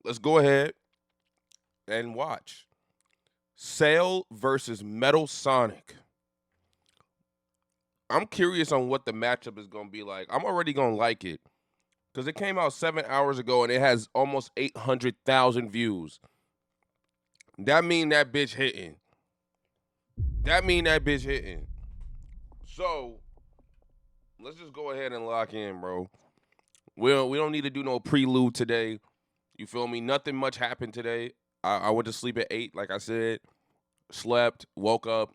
let's go ahead and watch. Cell versus Metal Sonic. I'm curious on what the matchup is going to be like. I'm already going to like it because it came out 7 hours ago and it has almost 800,000 views. That mean that bitch hitting. That mean that bitch hitting. So let's just go ahead and lock in, bro. We don't need to do no prelude today. You feel me? Nothing much happened today. I went to sleep at 8, like I said. Slept, woke up,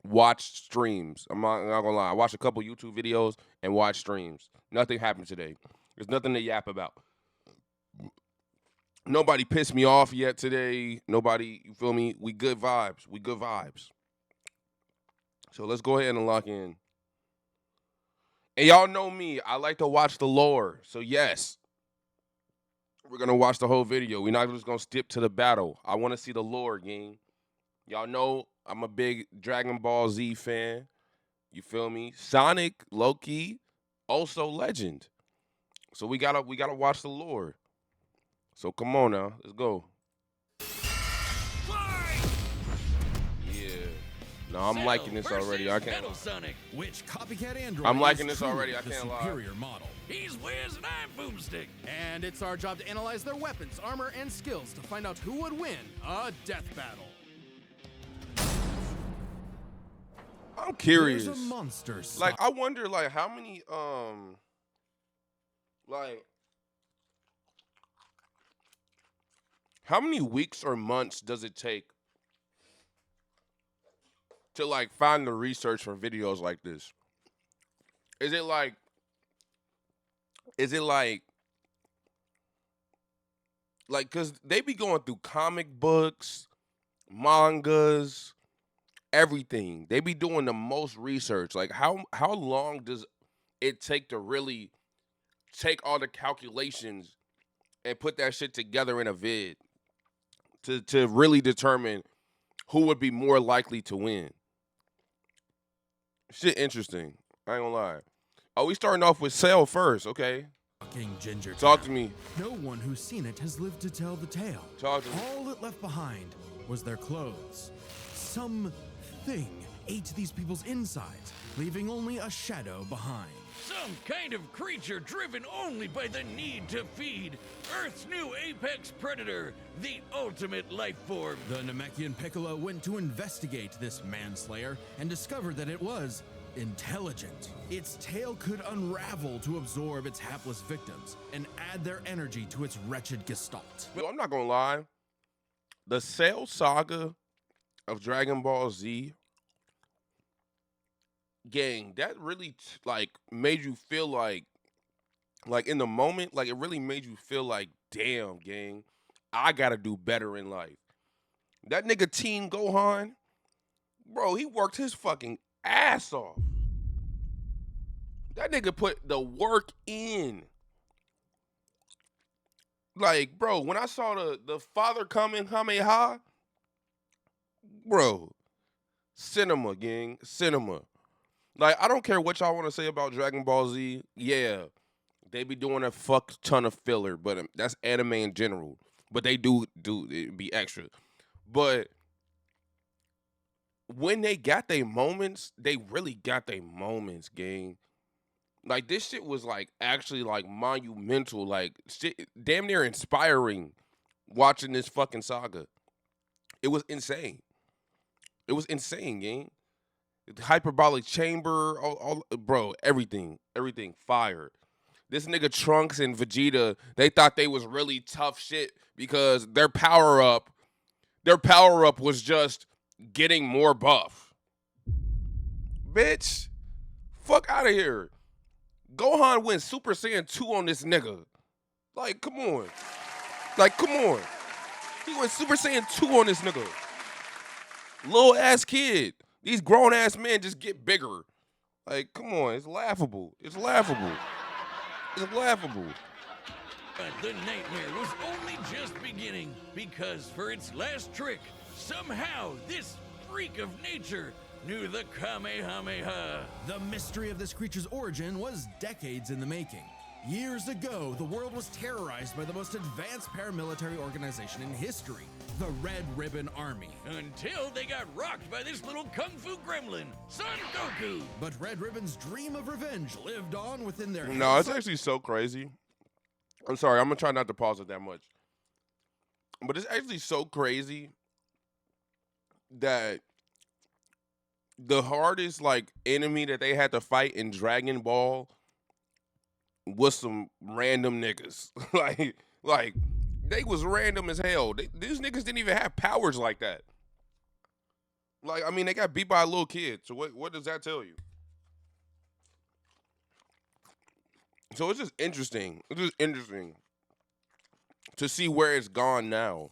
watched streams. I'm not gonna lie. I watched a couple YouTube videos and watched streams. Nothing happened today. There's nothing to yap about. Nobody pissed me off yet today. Nobody, you feel me? We good vibes. We good vibes. So let's go ahead and lock in. And y'all know me. I like to watch the lore. So yes, we're gonna watch the whole video. We're not just gonna skip to the battle. I want to see the lore, gang. Y'all know I'm a big Dragon Ball Z fan. You feel me? Sonic, Loki, also legend. So we gotta watch the lore. So come on now, let's go. Yeah. No, I'm liking this already. I can't. Sonic. Which copycat android I'm liking is this already. truly I the can't lie. superior model? He's Wiz and I'm Boomstick. And it's our job to analyze their weapons, armor, and skills to find out who would win a death battle. I'm curious. There's a monster. Like I wonder, like how many, like how many weeks or months does it take to like find the research for videos like this? Is it like cuz they be going through comic books, mangas, everything. They be doing the most research. Like how long does it take to really take all the calculations and put that shit together in a vid to really determine who would be more likely to win? Shit interesting. I ain't gonna lie. Oh, we starting off with Cell first, okay? Fucking ginger. Talk to me. No one who's seen it has lived to tell the tale. Talk to me. All it left behind was their clothes. Something ate these people's insides, leaving only a shadow behind. Some kind of creature driven only by the need to feed. Earth's new apex predator, the ultimate life form. The Namekian Piccolo went to investigate this manslayer and discovered that it was intelligent. Its tail could unravel to absorb its hapless victims and add their energy to its wretched gestalt. Yo, I'm not gonna lie. The Cell saga of Dragon Ball Z, gang, that really like made you feel like in the moment, like it really made you feel like, damn, gang, I gotta do better in life. That nigga Teen Gohan, bro, he worked his fucking ass off. That nigga put the work in. Like, bro, when I saw the father coming, Kamehameha, bro, cinema, gang, cinema. Like, I don't care what y'all want to say about Dragon Ball Z. Yeah, they be doing a fuck ton of filler, but that's anime in general. But they do it be extra. But when they got their moments, they really got their moments, gang. Like, this shit was like actually like monumental, like shit, damn near inspiring. Watching this fucking saga, it was insane. It was insane, gang. The hyperbolic chamber, all bro, everything fire. This nigga Trunks and Vegeta, they thought they was really tough shit because their power up was just getting more buff. Bitch, fuck out of here. Gohan went Super Saiyan 2 on this nigga. Like, come on. Like, come on. He went Super Saiyan 2 on this nigga. Little ass kid. These grown ass men just get bigger. Like, come on. It's laughable. It's laughable. It's laughable. But the nightmare was only just beginning, because for its last trick, somehow this freak of nature knew the Kamehameha. The mystery of this creature's origin was decades in the making. Years ago, the world was terrorized by the most advanced paramilitary organization in history, the Red Ribbon Army. Until they got rocked by this little kung fu gremlin, Son Goku. But Red Ribbon's dream of revenge lived on within their No, it's actually so crazy. I'm sorry, I'm gonna try not to pause it that much. But it's actually so crazy that the hardest like enemy that they had to fight in Dragon Ball was some random niggas. like they was random as hell. These niggas didn't even have powers like that. Like, I mean, they got beat by a little kid. So what does that tell you? So it's just interesting. It's just interesting to see where it's gone now.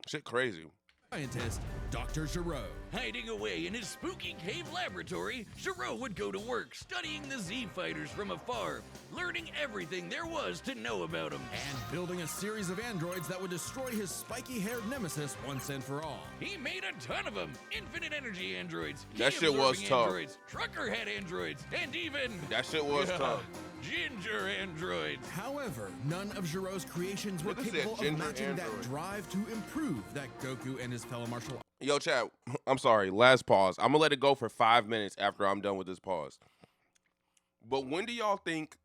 Shit crazy. Scientist Dr. Giro. Hiding away in his spooky cave laboratory, Giro would go to work studying the Z-Fighters from afar, learning everything there was to know about them. And building a series of androids that would destroy his spiky-haired nemesis once and for all. He made a ton of them. Infinite energy androids. That shit was key-absorbing tough. Androids, trucker head androids, and even... That shit was tough. Ginger androids. However, none of Giro's creations were What is that capable of ginger matching that android? drive to improve that Goku and his fellow martial Yo, chat, I'm sorry, last pause. I'm gonna let it go for 5 minutes after I'm done with this pause. But when do y'all think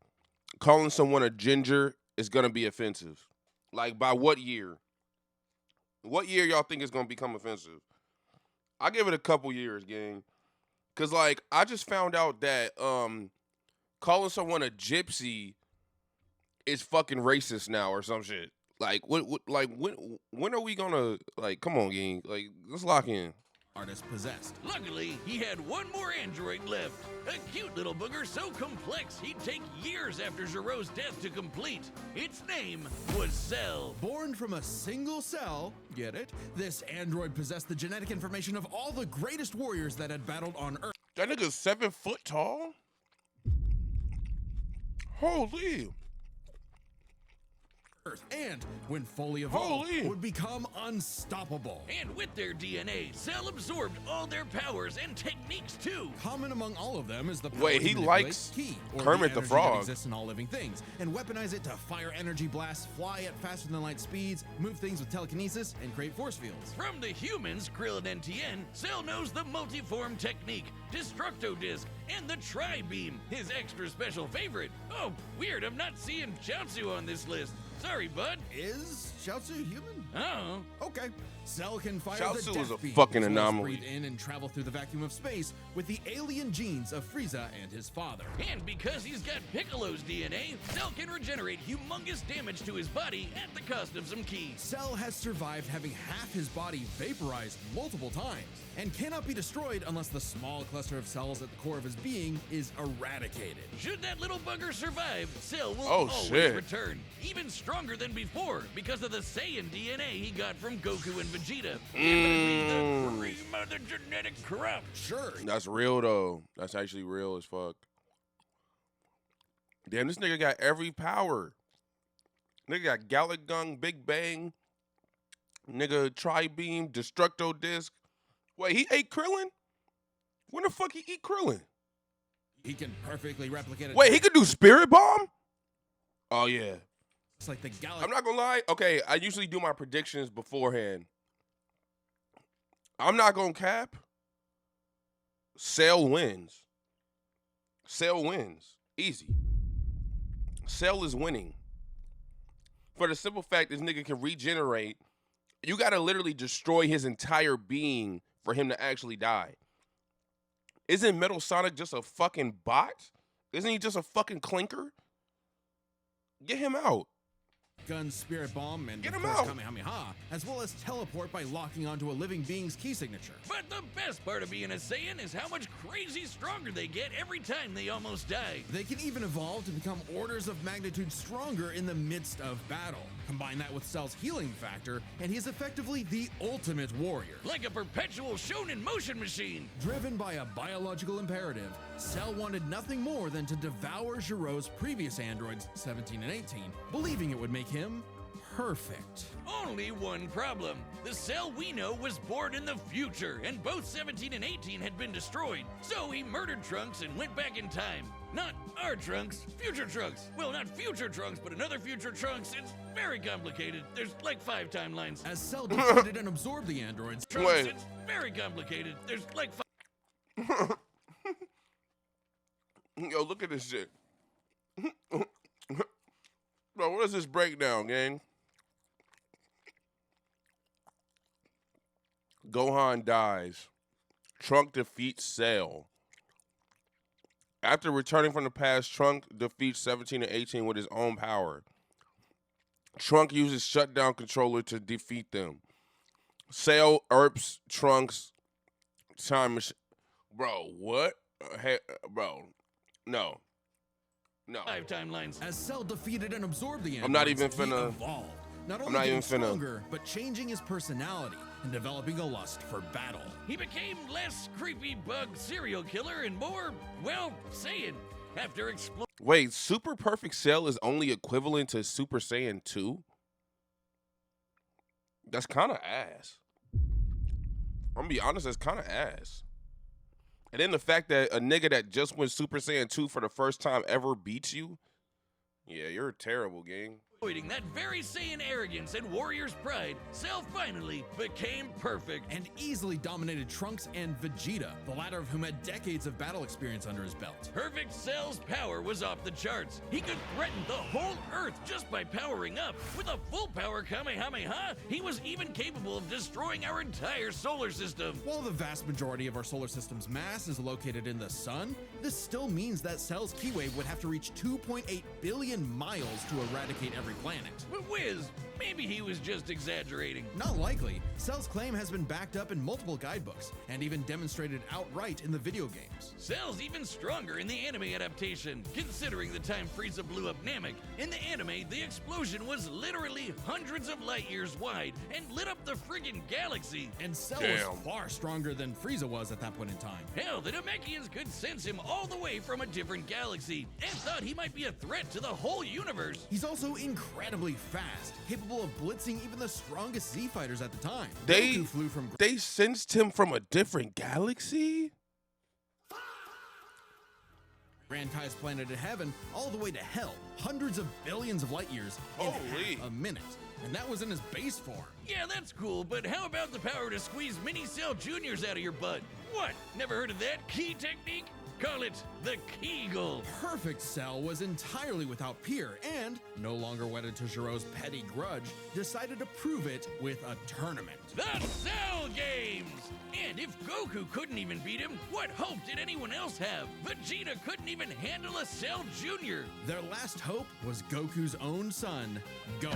calling someone a ginger is gonna be offensive? Like, by what year? What year y'all think it's gonna become offensive? I give it a couple years, gang. Cause like I just found out that calling someone a gypsy is fucking racist now or some shit. Like when are we gonna like come on, gang? Like, let's lock in. artist possessed. Luckily, he had one more android left. A cute little booger so complex he'd take years after Giro's death to complete. Its name was Cell. Born from a single cell, get it? This android possessed the genetic information of all the greatest warriors that had battled on Earth. That nigga's 7 foot tall. Holy. And when fully evolved, Holy. would become unstoppable. And with their DNA, Cell absorbed all their powers and techniques too. Common among all of them is the power Wait, to he manipulate likes ki, or Kermit the energy Frog. that exists in all living things, and weaponize it to fire energy blasts, fly at faster than light speeds, move things with telekinesis, and create force fields. From the humans, Krillin and Tien, Cell knows the multiform technique, Destructo Disc, and the Tri-Beam, his extra special favorite. Oh, weird, I'm not seeing Chaozu on this list. Sorry, bud. Is Chaozu human? Oh. Okay. Cell can fire Chaozu the is death a beam, fucking as well as anomaly. breathe in and travel through the vacuum of space with the alien genes of Frieza and his father. And because he's got Piccolo's DNA, Cell can regenerate humongous damage to his body at the cost of some keys. Cell has survived having half his body vaporized multiple times and cannot be destroyed unless the small cluster of cells at the core of his being is eradicated. Should that little bugger survive, Cell will Oh, always shit. return, even stronger than before because of the Saiyan DNA he got from Goku and Vegeta. And the cream of the genetic crop. Sure, That's real though. That's actually real as fuck. Damn, this nigga got every power. Nigga got Gallic Gun, Big Bang, nigga Tri-Beam, Destructo Disc. Wait, he ate Krillin? When the fuck he eat Krillin? he can perfectly replicate it. Wait, he could do Spirit Bomb? Oh yeah. It's like the galaxy. I'm not gonna lie. Okay, I usually do my predictions beforehand. I'm not gonna cap. Cell wins. Cell wins. Easy. Cell is winning. For the simple fact this nigga can regenerate, you gotta literally destroy his entire being for him to actually die. Isn't Metal Sonic just a fucking bot? Isn't he just a fucking clinker? Get him out. Gun, Spirit Bomb, and Get of him course out. Kamehameha, as well as teleport by locking onto a living being's key signature. But the best part of being a Saiyan is how much crazy stronger they get every time they almost die. They can even evolve to become orders of magnitude stronger in the midst of battle. Combine that with Cell's healing factor, and he's effectively the ultimate warrior. Like a perpetual shonen motion machine. Driven by a biological imperative, Cell wanted nothing more than to devour Giro's previous androids, 17 and 18, believing it would make him perfect. Only one problem. The Cell we know was born in the future, and both 17 and 18 had been destroyed. So he murdered Trunks and went back in time. Not our Trunks, future Trunks. Well, not future Trunks, but another future Trunks. It's very complicated. There's like 5 timelines. As Cell defeated and absorbed the androids, Trunks, Wait. it's very complicated. There's like 5. Yo, look at this shit. Bro, what is this breakdown, gang? Gohan dies. Trunk defeats Cell. After returning from the past, Trunk defeats 17 and 18 with his own power. Trunk uses shutdown controller to defeat them. Cell erps Trunks time machine. Bro, what? Hey, bro, no. 5 timelines. as Cell defeated and absorbed the androids, I'm not even he finna- evolved. Not I'm only not getting even finna- stronger, but changing his personality and developing a lust for battle. He became less creepy bug serial killer and more, well, Saiyan. After exploding. Wait, Super Perfect Cell is only equivalent to Super Saiyan 2? That's kind of ass. I'm gonna be honest, that's kind of ass. And then the fact that a nigga that just went Super Saiyan 2 for the first time ever beats you? Yeah, you're terrible, gang. That very Saiyan arrogance and warrior's pride, Cell finally became perfect. And easily dominated Trunks and Vegeta, the latter of whom had decades of battle experience under his belt. Perfect Cell's power was off the charts. He could threaten the whole Earth just by powering up. With a full power Kamehameha, he was even capable of destroying our entire solar system. While the vast majority of our solar system's mass is located in the sun, this still means that Cell's key wave would have to reach 2.8 billion miles to eradicate every planet. But Wiz, maybe he was just exaggerating. Not likely. Cell's claim has been backed up in multiple guidebooks and even demonstrated outright in the video games. Cell's even stronger in the anime adaptation, considering the time Frieza blew up Namek. In the anime, the explosion was literally hundreds of light years wide and lit up the friggin' galaxy. And Cell Damn. was far stronger than Frieza was at that point in time. Hell, the Namekians could sense him all the way from a different galaxy and thought he might be a threat to the whole universe. He's also incredibly fast, capable of blitzing even the strongest Z fighters at the time. They- Goku flew from They sensed him from a different galaxy? Grand Kai's planet of heaven all the way to hell, hundreds of billions of light years in Holy. half a minute. And that was in his base form. Yeah, that's cool, but how about the power to squeeze mini Cell Juniors out of your butt? What? Never heard of that key technique? Call it the Kegel. Perfect Cell was entirely without peer and, no longer wedded to Giro's petty grudge, decided to prove it with a tournament. The Cell Games! And if Goku couldn't even beat him, what hope did anyone else have? Vegeta couldn't even handle a Cell Jr. Their last hope was Goku's own son, Gohan.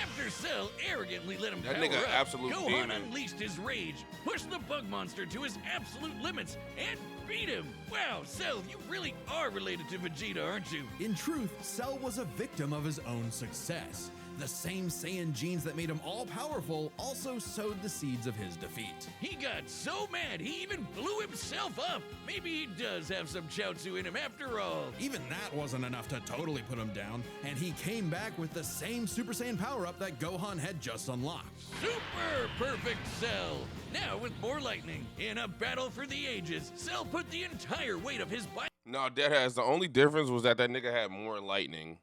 After Cell arrogantly let him That power nigga up, absolute Gohan demon. unleashed his rage, pushed the bug monster to his absolute limits, and beat him. Wow, Cell, you really are related to Vegeta, aren't you? In truth, Cell was a victim of his own success. The same Saiyan genes that made him all-powerful also sowed the seeds of his defeat. He got so mad he even blew himself up. Maybe he does have some Chaozu in him after all. Even that wasn't enough to totally put him down, and he came back with the same Super Saiyan power-up that Gohan had just unlocked. Super perfect Cell. Now with more lightning. In a battle for the ages, Cell put the entire weight of his body. No, deadass. The only difference was that nigga had more lightning.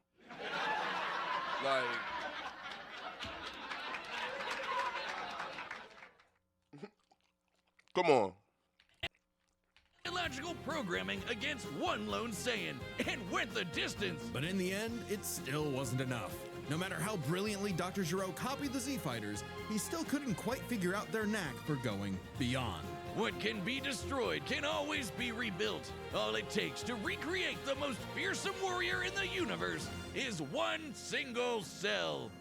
Like, come on. Illogical programming against one lone Saiyan and went the distance. But in the end, it still wasn't enough. No matter how brilliantly Dr. Gero copied the Z-Fighters, he still couldn't quite figure out their knack for going beyond. What can be destroyed can always be rebuilt. All it takes to recreate the most fearsome warrior in the universe is one single Cell.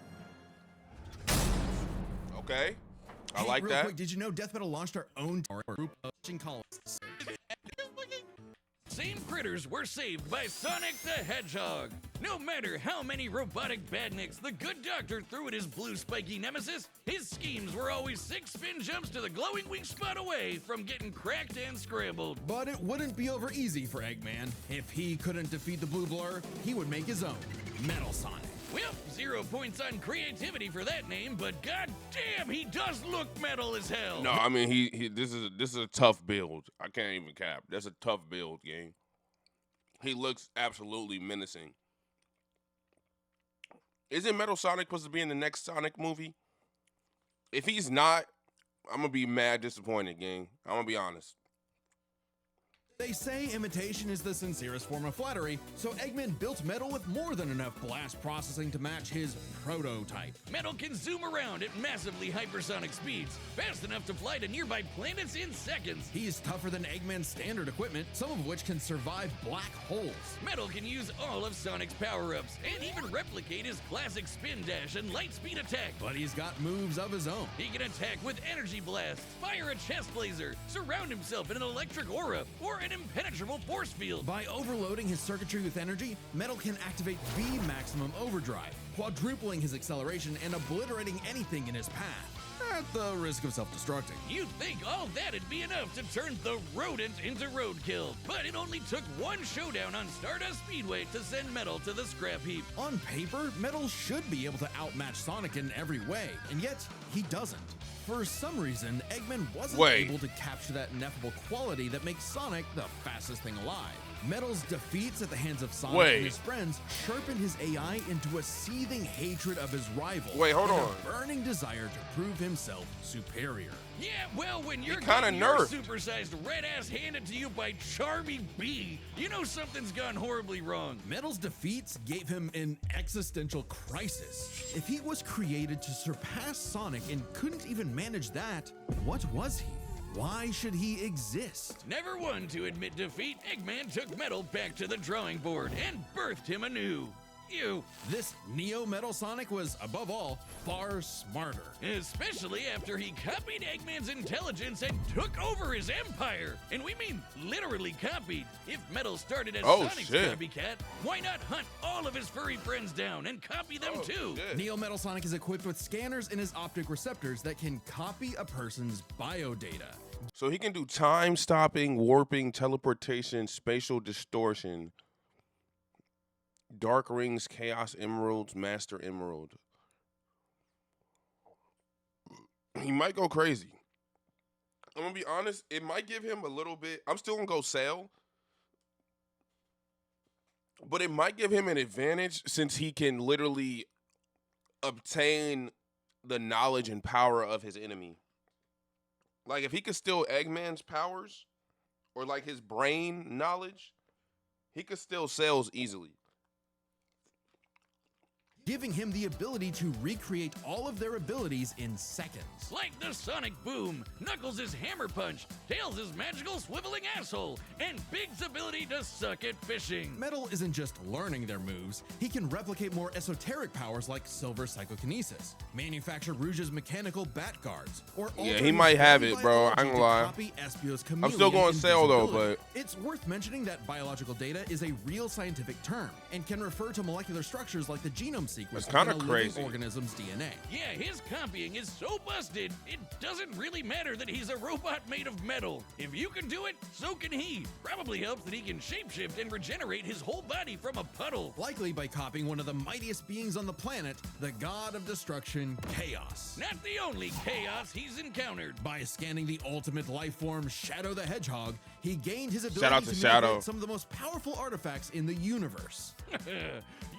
Okay. I Hey, like real that. Quick, did you know Death Metal launched our own group of colonists? Same critters were saved by Sonic the Hedgehog. No matter how many robotic badniks the good doctor threw at his blue spiky nemesis, his schemes were always 6 spin jumps to the glowing wing spot away from getting cracked and scrambled. But it wouldn't be over easy for Eggman. If he couldn't defeat the Blue Blur, he would make his own, Metal Sonic. Well, 0 points on creativity for that name, but goddamn, he does look metal as hell. No, I mean this is a tough build. I can't even cap. That's a tough build, gang. He looks absolutely menacing. Isn't Metal Sonic supposed to be in the next Sonic movie? If he's not, I'm going to be mad disappointed, gang. I'm going to be honest. They say imitation is the sincerest form of flattery, so Eggman built Metal with more than enough blast processing to match his prototype. Metal can zoom around at massively hypersonic speeds, fast enough to fly to nearby planets in seconds. He's tougher than Eggman's standard equipment, some of which can survive black holes. Metal can use all of Sonic's power-ups, and even replicate his classic spin dash and light speed attack. But he's got moves of his own. He can attack with energy blast, fire a chest laser, surround himself in an electric aura, or an impenetrable force field. By overloading his circuitry with energy, Metal can activate V Maximum Overdrive, quadrupling his acceleration and obliterating anything in his path, at the risk of self-destructing. You'd think all that'd be enough to turn the rodent into roadkill, but it only took one showdown on Stardust Speedway to send Metal to the scrap heap. On paper, Metal should be able to outmatch Sonic in every way, and yet he doesn't. For some reason, Eggman wasn't able to capture that ineffable quality that makes Sonic the fastest thing alive. Metal's defeats at the hands of Sonic and his friends sharpened his AI into a seething hatred of his rival. A burning desire to prove himself superior. Yeah, well, when you're getting your supersized red ass handed to you by Charmy B, you know something's gone horribly wrong. Metal's defeats gave him an existential crisis. If he was created to surpass Sonic and couldn't even manage that, what was he? Why should he exist? Never one to admit defeat, Eggman took Metal back to the drawing board and birthed him anew. This Neo Metal Sonic was, above all, far smarter. Especially after he copied Eggman's intelligence and took over his empire. And we mean literally copied. If Metal started as Sonic's copycat, why not hunt all of his furry friends down and copy them too? Neo Metal Sonic is equipped with scanners in his optic receptors that can copy a person's biodata. So he can do time stopping, warping, teleportation, spatial distortion. Dark Rings, Chaos Emeralds, Master Emerald. He might go crazy. I'm going to be honest. It might give him a little bit. I'm still going to go Cell. But it might give him an advantage since he can literally obtain the knowledge and power of his enemy. Like, if he could steal Eggman's powers or, like, his brain knowledge, he could steal Cell's easily. Giving him the ability to recreate all of their abilities in seconds. Like the Sonic Boom, Knuckles' Hammer Punch, Tails' magical swiveling asshole, and Big's ability to suck at fishing. Metal isn't just learning their moves, he can replicate more esoteric powers like Silver Psychokinesis, manufacture Rouge's mechanical bat guards, or he might have it, bro. I ain't gonna lie. I'm still going Cell though, but it's worth mentioning that biological data is a real scientific term and can refer to molecular structures like the genome sequence in a living organism's DNA. Yeah, his copying is so busted, it doesn't really matter that he's a robot made of metal. If you can do it, so can he. Probably helps that he can shapeshift and regenerate his whole body from a puddle. Likely by copying one of the mightiest beings on the planet, the god of destruction, Chaos. Not the only chaos he's encountered. By scanning the ultimate life form, Shadow the Hedgehog, he gained his ability to manipulate some of the most powerful artifacts in the universe.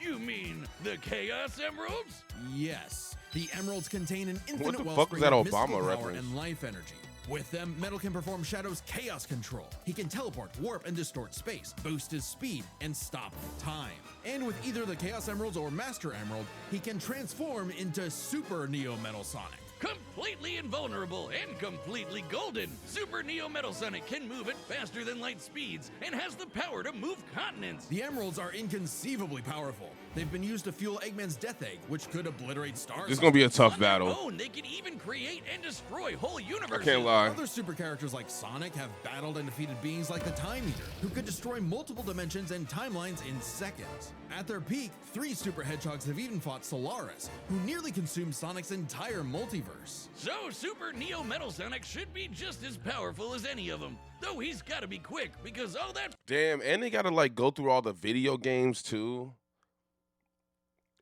You mean the Chaos Emeralds? Yes. The emeralds contain an infinite what the fuck wellspring was that of Obama mystical power reference? And life energy. With them, Metal can perform Shadow's chaos control. He can teleport, warp, and distort space, boost his speed, and stop time. And with either the Chaos Emeralds or Master Emerald, he can transform into Super Neo Metal Sonic. Completely invulnerable and completely golden, Super Neo Metal Sonic can move at faster than light speeds and has the power to move continents. The emeralds are inconceivably powerful. They've been used to fuel Eggman's Death Egg, which could obliterate stars. This is gonna be a tough battle. On their own, they can even create and destroy whole universes. I can't lie. Other super characters like Sonic have battled and defeated beings like the Time Eater, who could destroy multiple dimensions and timelines in seconds. At their peak, 3 super hedgehogs have even fought Solaris, who nearly consumed Sonic's entire multiverse. So Super Neo Metal Sonic should be just as powerful as any of them, though he's gotta be quick because all that— Damn, and they gotta like go through all the video games too.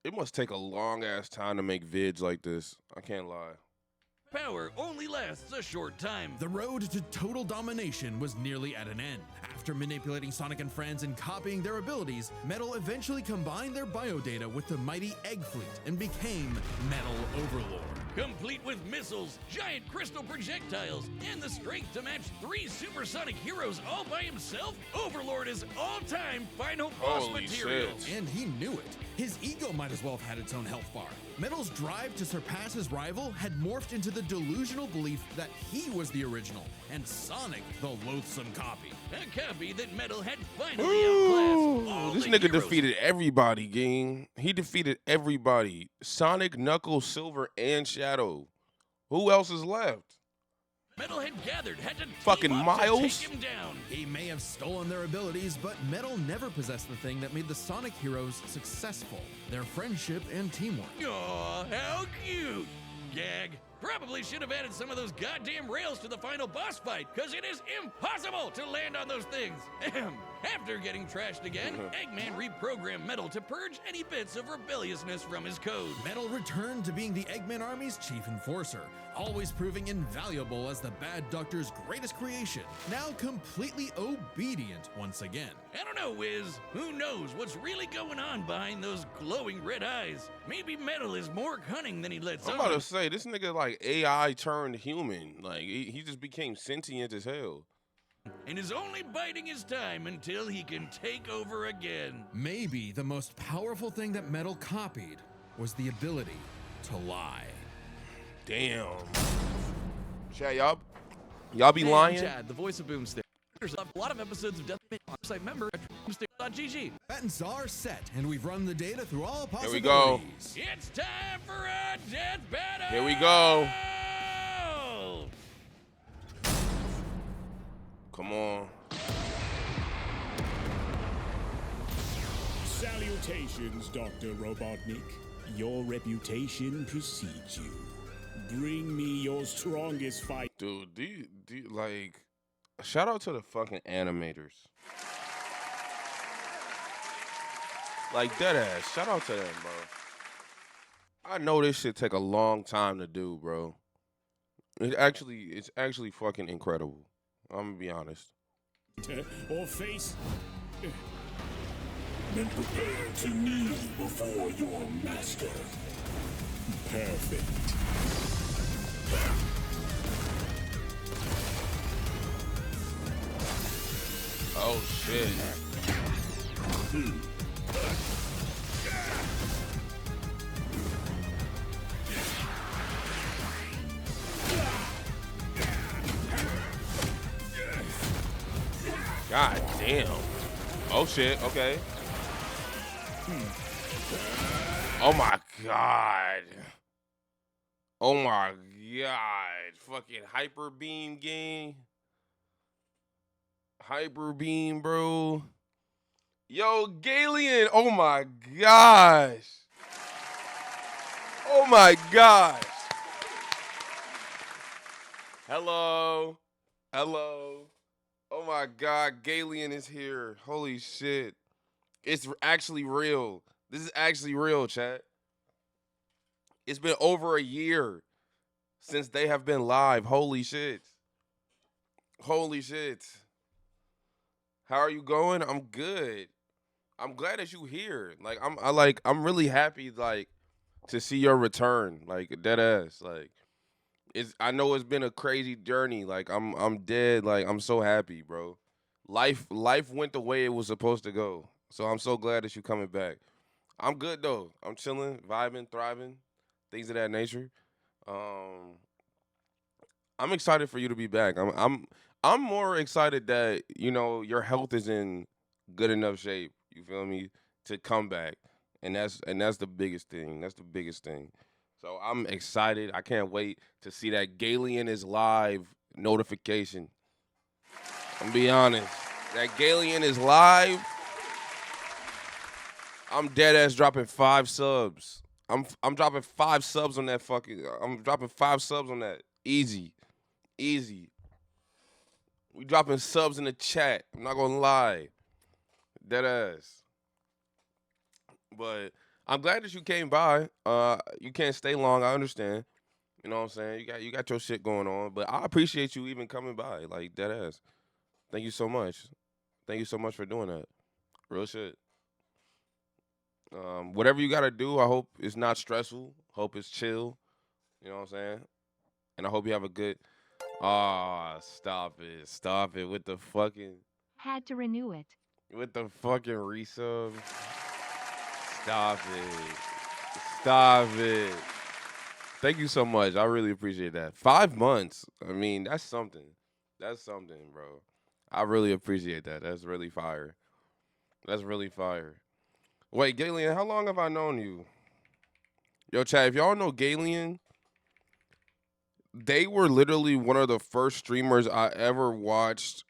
It must take a long ass time to make vids like this. I can't lie. power only lasts a short time. The road to total domination was nearly at an end. After manipulating Sonic and friends and copying their abilities, Metal eventually combined their biodata with the mighty Egg Fleet and became Metal Overlord. Complete with missiles, giant crystal projectiles, and the strength to match 3 supersonic heroes all by himself, Overlord is all-time final boss Holy material. shit. And he knew it. His ego might as well have had its own health bar. Metal's drive to surpass his rival had morphed into the delusional belief that he was the original, and Sonic the loathsome copy. A copy that Metal had finally outclassed all This the nigga heroes. defeated everybody, gang. He defeated everybody. Sonic, Knuckles, Silver, and Shadow. Who else is left? Metal had gathered, had to Fucking team up Miles? to take him down. He may have stolen their abilities, but Metal never possessed the thing that made the Sonic heroes successful: their friendship and teamwork. Aw, how cute! Gag. Probably should have added some of those goddamn rails to the final boss fight, because it is impossible to land on those things. Ahem. After getting trashed again, Eggman reprogrammed Metal to purge any bits of rebelliousness from his code. Metal returned to being the Eggman Army's chief enforcer, always proving invaluable as the Bad Doctor's greatest creation, now completely obedient once again. I don't know, Wiz. Who knows what's really going on behind those glowing red eyes? Maybe Metal is more cunning than he lets I'm on. about to say, this nigga like AI turned human. Like, he just became sentient as hell. And is only biding his time until he can take over again. Maybe the most powerful thing that Metal copied was the ability to lie. Damn. Chat, y'all be lying? Chad, the voice of Boomstick. There's a lot of episodes of Death website member at boomstick.gg. Buttons are set, and we've run the data through all Here we go. possibilities. It's time for a death battle! Here we go. Come on. Salutations, Dr. Robotnik. Your reputation precedes you. Bring me your strongest fight. Dude, like, shout out to the fucking animators. Like, deadass. Shout out to them, bro. I know this shit take a long time to do, bro. It's actually fucking incredible. I'm gonna be honest. Or face. Then prepare to kneel before your master. Perfect. Oh shit. God damn. Oh shit, okay. Oh my god. Oh my god. Fucking hyper beam game. Hyper beam, bro. Yo, Galian. Oh my gosh. Oh my gosh. Hello. Hello. Oh my god, Galian is here. Holy shit. It's actually real. This is actually real, chat. It's been over a year since they have been live. Holy shit. Holy shit. How are you going? I'm good. I'm glad that you here. Like I'm really happy like to see your return. Like dead ass. Like I know it's been a crazy journey. Like I'm dead. Like I'm so happy, bro. Life went the way it was supposed to go. So I'm so glad that you coming back. I'm good though. I'm chilling, vibing, thriving, things of that nature. I'm excited for you to be back. I'm more excited that, you know, your health is in good enough shape, you feel me, to come back. And that's the biggest thing. That's the biggest thing. So I'm excited. I can't wait to see that Galian is live notification. I'm be honest. That Galian is live. I'm dead ass dropping 5 subs. I'm dropping 5 subs on that fucking. I'm dropping 5 subs on that. Easy. We dropping subs in the chat. I'm not gonna lie. Dead ass. But I'm glad that you came by. You can't stay long, I understand. You know what I'm saying? You got your shit going on, but I appreciate you even coming by, like dead ass. Thank you so much. Thank you so much for doing that. Real shit. Whatever you gotta do, I hope it's not stressful. Hope it's chill. You know what I'm saying? And I hope you have a good. Ah, stop it Had to renew it. with the fucking resub. Stop it, stop it. Thank you so much. I really appreciate that. 5 months. I mean, that's something. That's something, bro. I really appreciate that. That's really fire. That's really fire. Wait, Galen, how long have I known you? Yo, chat, if y'all know Galen, they were literally one of the first streamers I ever watched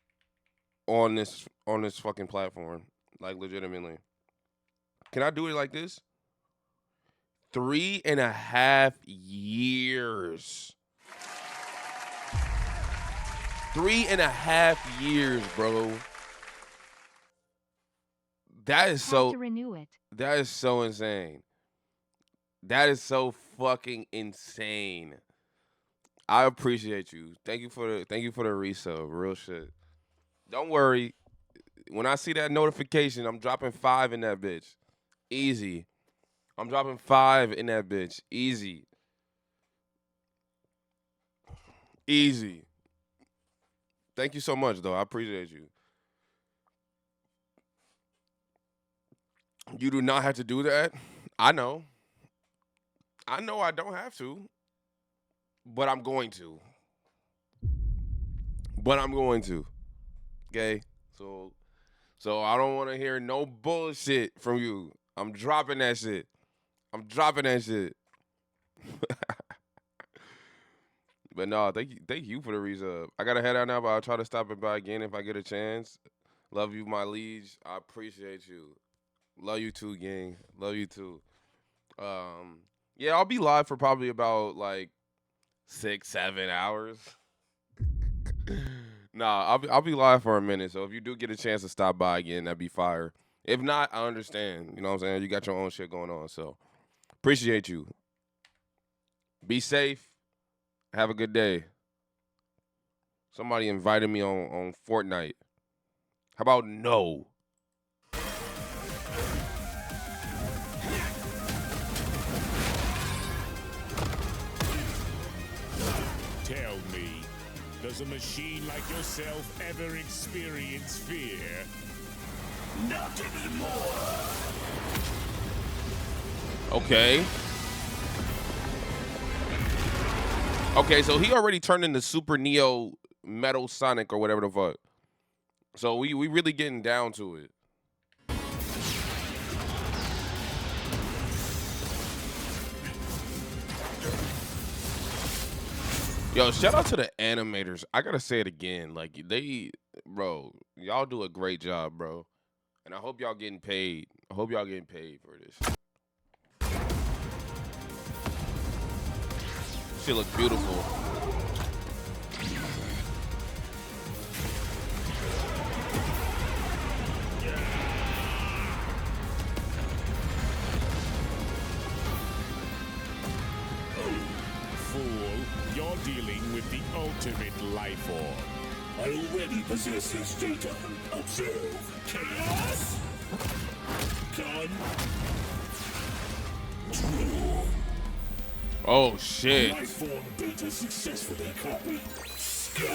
on this fucking platform. Like legitimately. Can I do it like this? 3.5 years. 3.5 years, bro. That is Had so to renew it. that is so insane. That is so fucking insane. I appreciate you. Thank you for the resub. Real shit. Don't worry. When I see that notification, I'm dropping 5 in that bitch. Easy. I'm dropping 5 in that bitch. Easy. Easy. Thank you so much, though. I appreciate you. You do not have to do that. I know. I know I don't have to. But I'm going to. Okay? So I don't want to hear no bullshit from you. I'm dropping that shit. But no, thank you for the resub. I gotta head out now, but I'll try to stop it by again if I get a chance. Love you, my liege. I appreciate you. Love you too, gang. Love you too. Yeah, I'll be live for probably about like 6-7 hours. Nah, I'll be live for a minute. So if you do get a chance to stop by again, that'd be fire. If not, I understand. You know what I'm saying? You got your own shit going on. So appreciate you. Be safe. Have a good day. Somebody invited me on Fortnite. How about no? Tell me, does a machine like yourself ever experience fear? Not anymore. Okay. Okay, so he already turned into Super Neo Metal Sonic or whatever the fuck. So we really getting down to it. Yo, shout out to the animators. I gotta say it again. Like y'all do a great job, bro. And I hope y'all getting paid. I hope y'all getting paid for this. Shit look beautiful. Fool, you're dealing with the ultimate life form. I already possess his data. Observe. Chaos. Control. Oh shit. Life form beta successfully copied. Scum.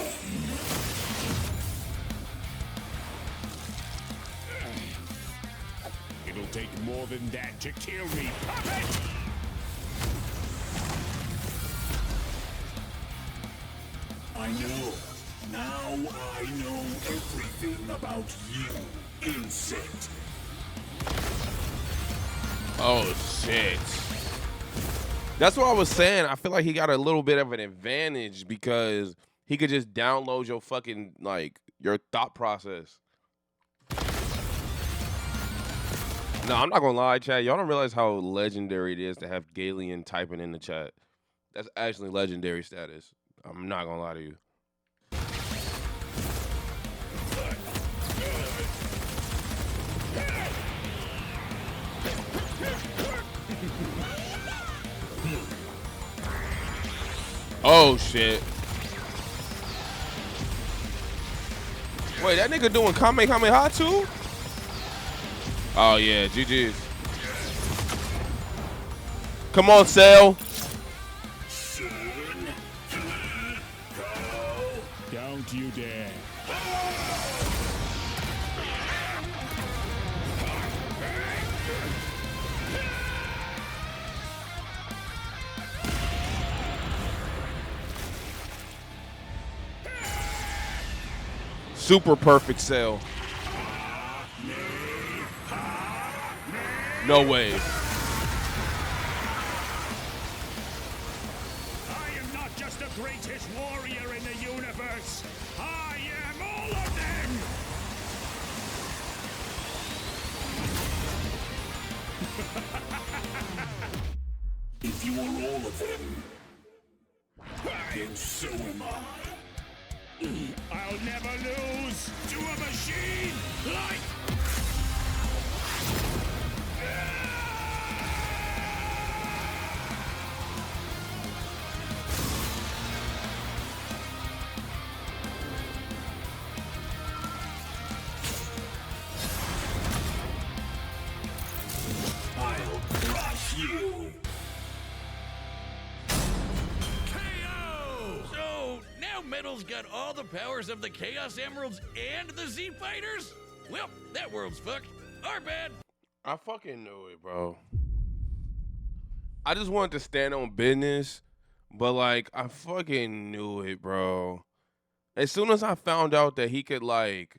It'll take more than that to kill me, puppet! I know. Now I know everything about you, insect. Oh shit. That's what I was saying. I feel like he got a little bit of an advantage because he could just download your fucking, like, your thought process. No, I'm not gonna lie, chat. Y'all don't realize how legendary it is to have Galen typing in the chat. That's actually legendary status. I'm not gonna lie to you. Oh, shit. Wait, that nigga doing Kamehameha too? Oh, yeah. GG's. Come on, Cell. Don't you dare. Super perfect Cell. No way. I am not just the greatest warrior in the universe. I am all of them. If you are all of them, then so am I. I'll never lose to a machine like... I'll crush you. KO! So, now Metal's got all the powers of the Chaos Emeralds and the Z Fighters? Well, that world's fucked. Our bad. I fucking knew it, bro. I just wanted to stand on business, but like I fucking knew it, bro. As soon as I found out that he could like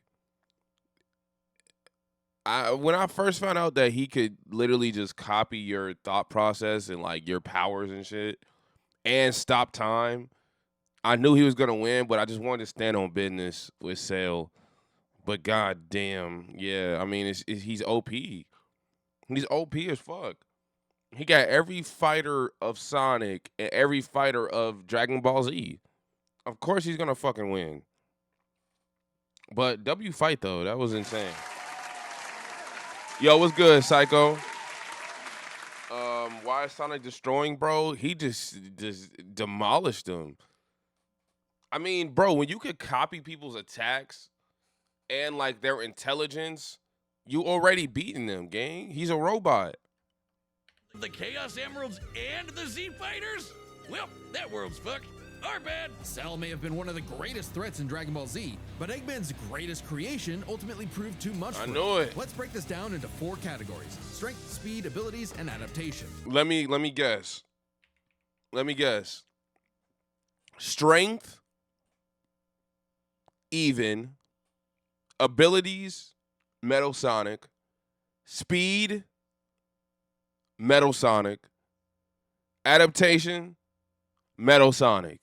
when I first found out that he could literally just copy your thought process and like your powers and shit and stop time, I knew he was gonna win, but I just wanted to stand on business with Cell. But god damn, yeah, I mean he's OP. He's OP as fuck. He got every fighter of Sonic and every fighter of Dragon Ball Z. Of course he's gonna fucking win. But W fight though, that was insane. Yo, what's good, Psycho? Why is Sonic destroying, bro? He just demolished him. I mean, bro, when you could copy people's attacks and like their intelligence, you already beaten them, gang. He's a robot. The Chaos Emeralds and the Z Fighters? Well, that world's fucked. Our bad. Cell may have been one of the greatest threats in Dragon Ball Z, but Eggman's greatest creation ultimately proved too much for him. knew it. Let's break this down into 4 categories: strength, speed, abilities, and adaptation. Let me guess. Strength, even. Abilities, Metal Sonic. Speed, Metal Sonic. Adaptation, Metal Sonic.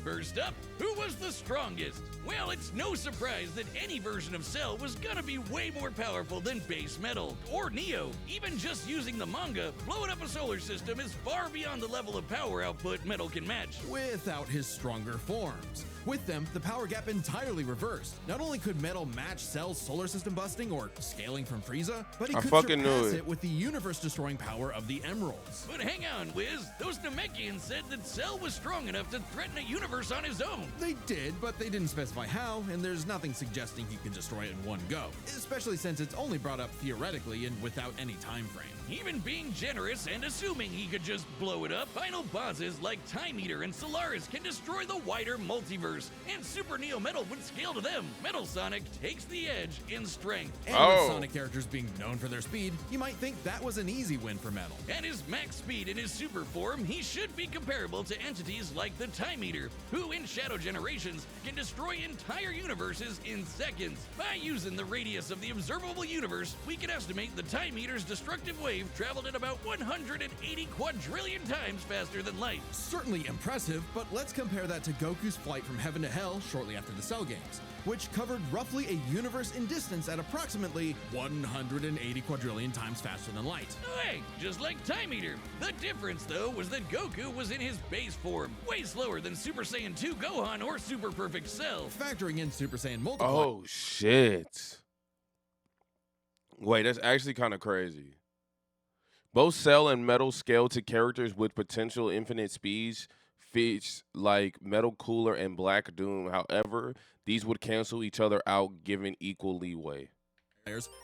First up, who was the strongest? Well, it's no surprise that any version of Cell was gonna be way more powerful than base Metal or Neo. Even just using the manga, blowing up a solar system is far beyond the level of power output Metal can match. Without his stronger forms. With them, the power gap entirely reversed. Not only could Metal match Cell's solar system busting or scaling from Frieza, but he I could fucking knew surpass it. it with the universe-destroying power of the Emeralds. But hang on, Wiz. Those Namekians said that Cell was strong enough to threaten a universe on his own. They did, but they didn't specify how, and there's nothing suggesting he can destroy it in one go, especially since it's only brought up theoretically and without any time frame. Even being generous and assuming he could just blow it up, final bosses like Time Eater and Solaris can destroy the wider multiverse, and Super Neo Metal would scale to them. Metal Sonic takes the edge in strength. And with Sonic characters being known for their speed, you might think that was an easy win for Metal. At his max speed in his super form, he should be comparable to entities like the Time Eater, who in Shadow Generations can destroy entire universes in seconds. By using the radius of the observable universe, we can estimate the Time Eater's destructive wave traveled at about 180 quadrillion times faster than light. Certainly impressive, but let's compare that to Goku's flight from heaven to hell shortly after the Cell games, which covered roughly a universe in distance at approximately 180 quadrillion times faster than light. Hey, just like Time Eater. The difference, though, was that Goku was in his base form, way slower than Super Saiyan 2 Gohan or Super Perfect Cell. Factoring in Super Saiyan Multiply. Oh, shit. Wait, that's actually kind of crazy. Both Cell and Metal scale to characters with potential infinite speeds defeats like Metal Cooler and Black Doom. However, these would cancel each other out, given equal leeway.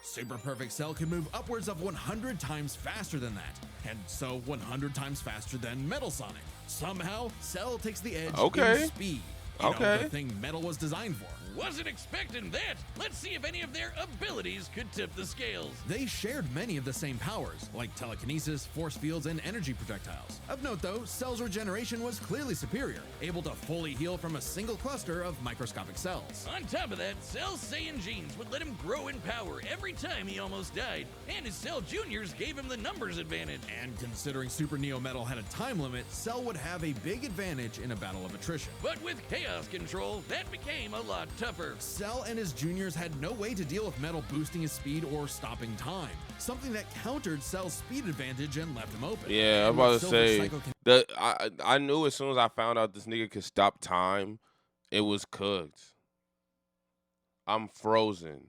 Super Perfect Cell can move upwards of 100 times faster than that, and so 100 times faster than Metal Sonic. Somehow, Cell takes the edge in speed. You know, the thing Metal was designed for. Wasn't expecting that. Let's see if any of their abilities could tip the scales. They shared many of the same powers, like telekinesis, force fields, and energy projectiles. Of note though, Cell's regeneration was clearly superior, able to fully heal from a single cluster of microscopic cells. On top of that, Cell's Saiyan genes would let him grow in power every time he almost died, and his Cell Juniors gave him the numbers advantage. And considering Super Neo Metal had a time limit, Cell would have a big advantage in a battle of attrition. But with Chaos Control, that became a lot tougher. Cell and his juniors had no way to deal with Metal boosting his speed or stopping time, something that countered Cell's speed advantage and left him open. Yeah, I'm about to say, I knew as soon as I found out this nigga could stop time, it was cooked. I'm frozen.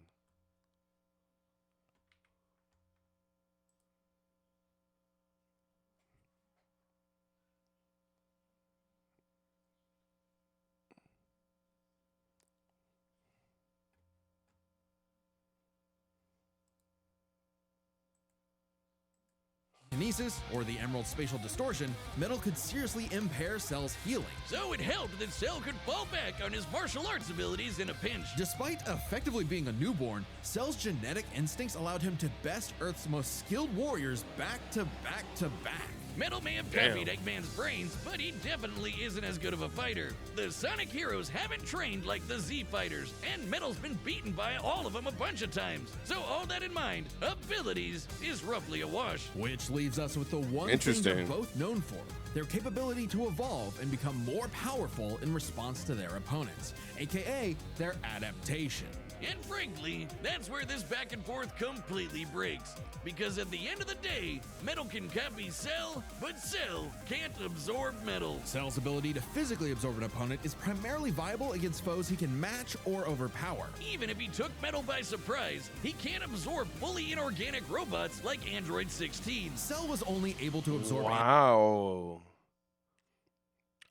Kinesis, or the Emerald Spatial Distortion, Metal could seriously impair Cell's healing. So it helped that Cell could fall back on his martial arts abilities in a pinch. Despite effectively being a newborn, Cell's genetic instincts allowed him to best Earth's most skilled warriors back to back to back. Metal may have copied Eggman's brains, but he definitely isn't as good of a fighter. The Sonic heroes haven't trained like the Z fighters, and Metal's been beaten by all of them a bunch of times. So all that in mind, abilities is roughly a wash. Which leaves us with the one thing they're both known for: their capability to evolve and become more powerful in response to their opponents, aka their adaptation. And frankly, that's where this back and forth completely breaks. Because at the end of the day, Metal can copy Cell, but Cell can't absorb Metal. Cell's ability to physically absorb an opponent is primarily viable against foes he can match or overpower. Even if he took Metal by surprise, he can't absorb fully inorganic robots like Android 16. Cell was only able to absorb. Wow.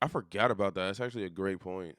I forgot about that. That's actually a great point.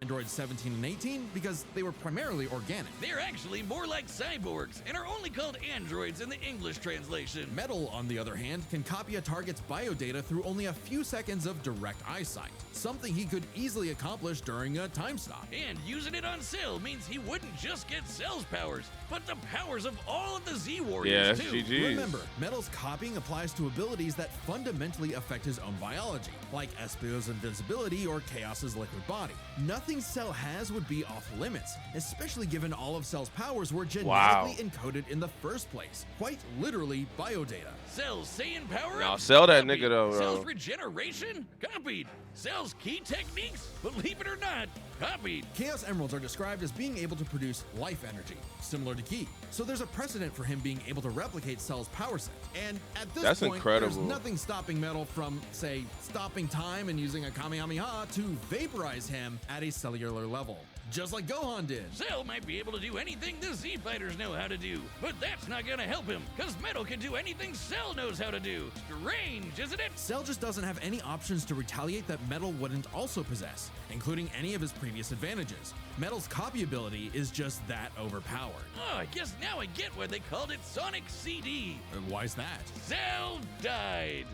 Android 17 and 18 because they were primarily organic. They're actually more like cyborgs and are only called androids in the English translation. Metal, on the other hand, can copy a target's biodata through only a few seconds of direct eyesight, something he could easily accomplish during a time stop. And using it on Cell means he wouldn't just get Cell's powers, but the powers of all of the Z Warriors too. GG's. Remember, Metal's copying applies to abilities that fundamentally affect his own biology, like Espio's invincibility or Chaos's liquid body. Nothing Cell has would be off limits, especially given all of Cell's powers were genetically encoded in the first place. Quite literally biodata. Cell's Saiyan power Now sell that copied. nigga though, bro. Cell's regeneration? Copied. Cell's key techniques? Believe it or not, copied. Chaos Emeralds are described as being able to produce life energy, similar to Ki. So there's a precedent for him being able to replicate Cell's power set. And at this point, incredible. There's nothing stopping Metal from, say, stopping time and using a Kamehameha to vaporize him at a cellular level. Just like Gohan did. Cell might be able to do anything the Z fighters know how to do, but that's not gonna help him, cause Metal can do anything Cell knows how to do. Strange, isn't it? Cell just doesn't have any options to retaliate that Metal wouldn't also possess, including any of his previous advantages. Metal's copy ability is just that overpowered. Oh, I guess now I get why they called it Sonic CD. And why's that? Cell died.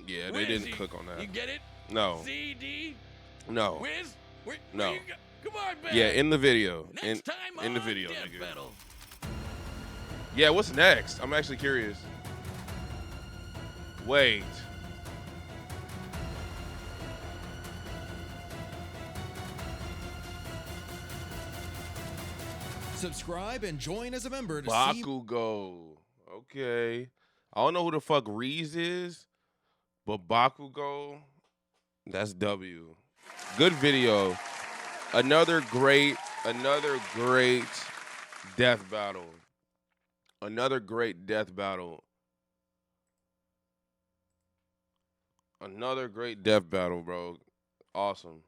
Yeah, they didn't cook on that. You get it? No. CD? No. Wiz? No. Where you go? Come on, man. Yeah, in the video. Next time in the on video, Death nigga. Battle. Yeah, what's next? I'm actually curious. Wait. Subscribe and join as a member to see... Bakugo. Okay. I don't know who the fuck Reese is, but Bakugo, that's W. Good video. Another great death battle. Another great death battle. Another great death battle, bro. Awesome.